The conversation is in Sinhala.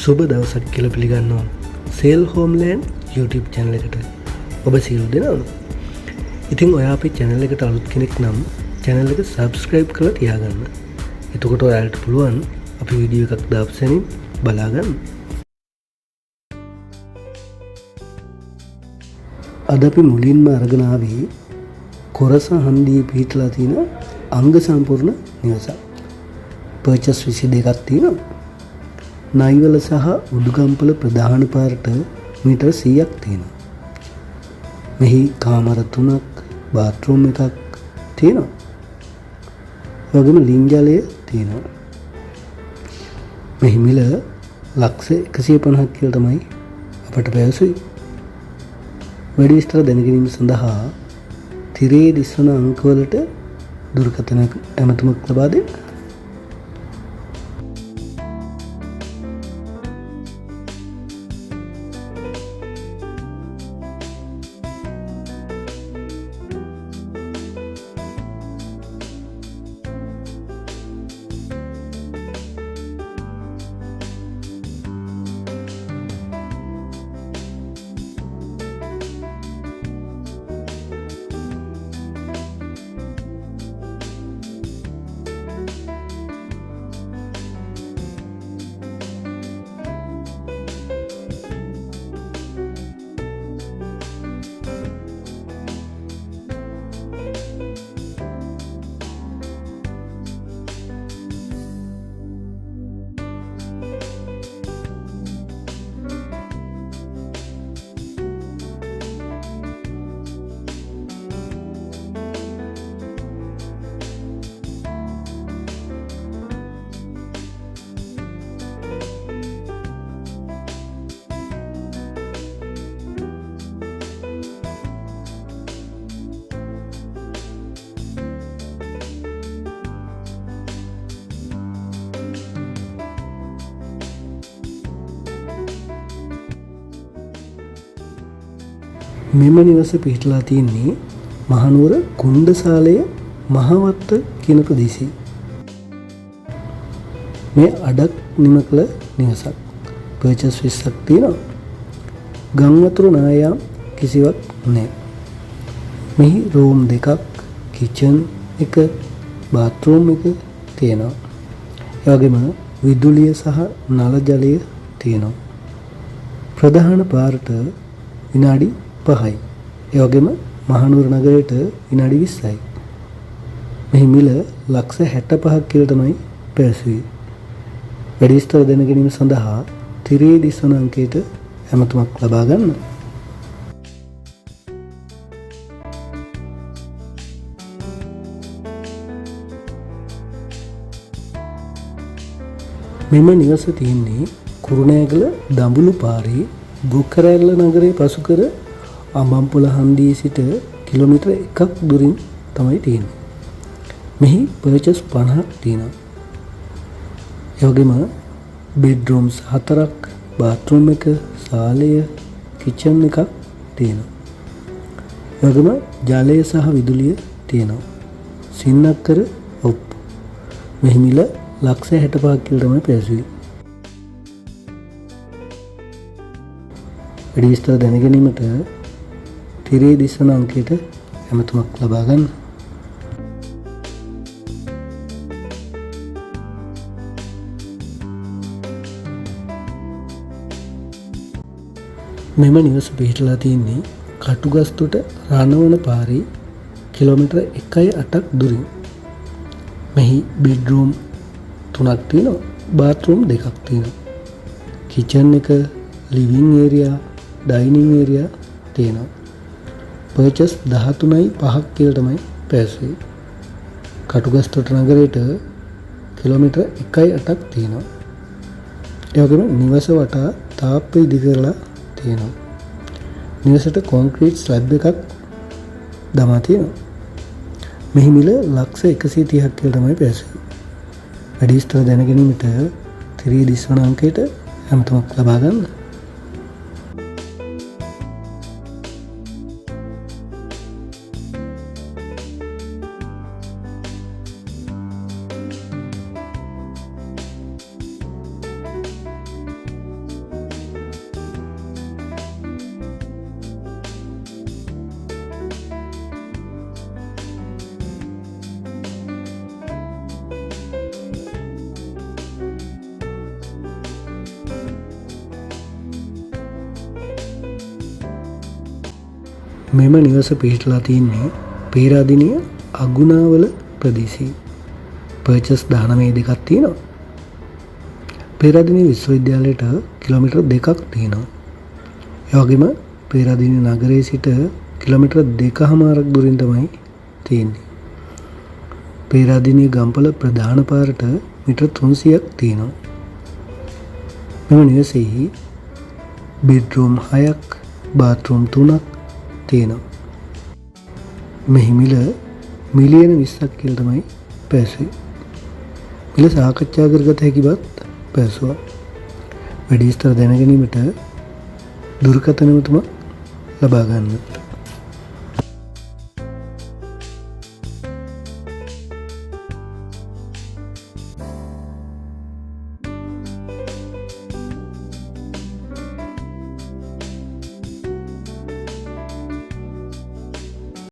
සුබ දවසක් කියලා පිළිගන්නවා සේල් හෝම්ලෑන්ඩ් YouTube channel එකට ඔබ සියලු දෙනාම. ඉතින් ඔයා අපේ channel එකට අලුත් කෙනෙක් නම් channel එක subscribe කරලා තියාගන්න. එතකොට ඔයාලට පුළුවන් අපි වීඩියෝ එකක් දාපු සැනින් බලා ගන්න. අද අපි මුලින්ම අරගෙන ආවේ කොරස හන්දියේ පිහිටලා තියෙන අංග සම්පූර්ණ නිවසක්. පර්චස් 22ක් තියෙනවා. නයිවල සහ උඩුගම්පල ප්‍රධාන පාරට මීටර් 100ක් තියෙනවා. මෙහි කාමර 3ක්, බාත්රූම් එකක් තියෙනවා. ඒ වගේම ලින් ජලය තියෙනවා. මෙහි මිල ලක්ෂ 150ක් කියලා තමයි අපට පැවසුවේ. වැඩි විස්තර දැනගැනීම සඳහා තිරේ දිස්වන අංකවලට දුරකථන ඇමතුමක් ලබා දෙන්න. මෙම නිවස පිහිටලා තියෙන්නේ මහනුවර කුණ්ඩසාලය මහවත්ත කියන ප්‍රදේශයේ. මේ අඩක් නිම කළ නිවසක්. පර්චස් 20ක් තියෙනවා. ගම් වතුර නායාම් කිසිවක් නැහැ. මෙහි රූම් දෙකක්, කිචන් එක, බාත්රූම් එක තියෙනවා. ඒ වගේම විදුලිය සහ නල ජලය තියෙනවා. ප්‍රධාන පාරට විනාඩි 5යි. ඒ වගේම මහනුවර නගරයට විනාඩි 20යි. මෙහි මිල ලක්ෂ 65ක් කියලා තමයි පැවසුවේ. වැඩි විස්තර දැන ගැනීම සඳහා තිරේ දිස්වන අංකයට ඇමතුමක් ලබා ගන්න. මෙම නිවස තියෙන්නේ කුරුණෑගල දඹුලු පාරේ බුක්කරැල්ල නගරයේ පසුකර අඹම්පොළ හන්දියේ සිට කිලෝමීටර් 1ක් දුරින් තමයි තියෙන්නේ. මෙහි පර්චස් 50ක් තියෙනවා. ඒ වගේම බෙඩ්රූම්ස් 4ක්, බාත්රූම් එක, සාලය, කිචන් එකක් තියෙනවා. ඒ වගේම ජලය සහ විදුලිය තියෙනවා. සින්නක්කර ඔප්පු. මෙහි මිල ලක්ෂ 65ක් කියලා තමයි පැවසුවේ. වැඩි විස්තර දැන ගැනීමට තිරේ දිස්වන අංකයට ඇමතුමක් ලබා ගන්න. මෙම නිවස පිහිටලා තියෙන්නේ කටුගස්තුට රණවන පාරේ කිලෝමීටර් 1.8ක් දුරින්. මෙහි බෙඩ්රූම් 3ක් තියෙනවා, බාත්රූම් 2ක් තියෙනවා. කිචන් එක, ලිවිං ඒරියා, ඩයිනින් ඒරියා තියෙනවා. පර්චස් 13.5ක් කියලා තමයි පැවසුවේ. කටුගස්තොට නගරයට කිලෝමීටර් 1.8ක් තියෙනවා. ඒ වගේම නිවස වටා තාප්ප ඉදි කරලා තියෙනවා. නිවසට කොන්ක්‍රීට් ස්ලැබ් එකක් දමා තියෙනවා. මෙහි මිල ලක්ෂ 130ක් කියලා තමයි පැවසුවේ. වැඩි විස්තර දැන ගැනීමට තිරේ දිස්වන අංකයට ඇමතුමක් ලබා ගන්න. මෙම නිවස පිහිටලා තින්නේ පේරාදෙණිය අගුණාවල ප්‍රදේශයේ. පර්චස් 19 දෙකක් තියෙනවා. පේරාදෙණිය විශ්වවිද්‍යාලයට කිලෝමීටර් 2ක් තියෙනවා. ඒ වගේම පේරාදෙණිය නගරයේ සිට කිලෝමීටර් 2කමාරක් දුරින් තමයි තියෙන්නේ. පේරාදෙණිය ගම්පල ප්‍රධාන පාරට මීටර් 300ක් තියෙනවා. මෙම නිවසේහි බෙඩ්රූම් 6ක්, බාත්රූම් 3ක් තියෙනවා. මෙහි මිල මිලියන 20ක් කියලා තමයි පැවසුවේ. මිල සාකච්ඡා කරගත හැකි බවත් පැවසුවා. වැඩි විස්තර දැන ගැනීමට දුරකථන නමතුම ලබා ගන්න.